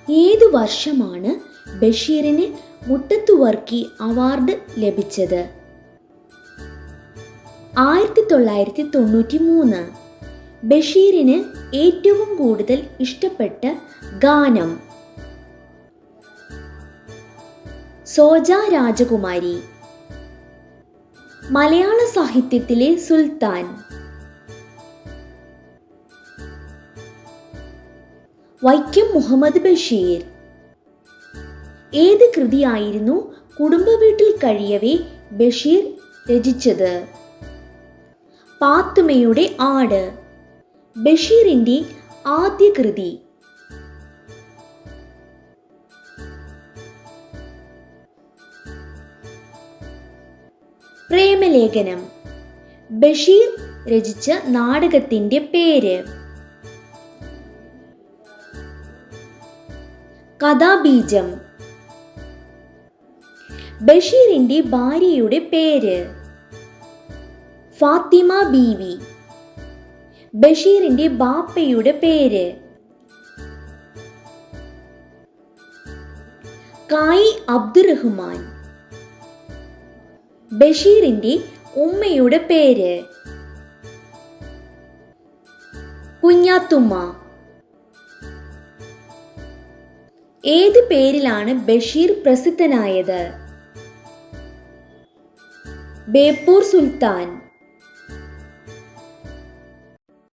ഏതു വർഷമാണ് ബഷീറിന് മുട്ടത്തുവർക്കി അവാർഡ് ലഭിച്ചത്? 1993. ബഷീറിന് ഏറ്റവും കൂടുതൽ ഇഷ്ടപ്പെട്ട ഗാനം? സോജ രാജകുമാരി. മലയാള സാഹിത്യത്തിലെ സുൽത്താൻ? വൈക്കം മുഹമ്മദ് ബഷീർ. ഏത് കൃതിയായിരുന്നു കുടുംബ വീട്ടിൽ കഴിയവേ ബഷീർ രചിച്ചത്? പാത്തുമ്മയുടെ ആട്. ബഷീറിന്റെ ആദ്യ കൃതി? പ്രേമലേഖനം. ബഷീർ രചിച്ച നാടകത്തിന്റെ പേര്? കഥാബീജം. ബഷീറിന്റെ ഭാര്യയുടെ പേര്? ഫാത്തിമ ബീവി. ബഷീറിന്റെ ബാപ്പയുടെ പേര്? കായി അബ്ദുറഹ്മാൻ. ബഷീറിന്റെ ഉമ്മയുടെ പേര്? കുഞ്ഞാത്തുമ്മ. ഏത് പേരിലാണ് ബഷീർ പ്രസിദ്ധനായത്? ബേപ്പൂർ സുൽത്താൻ.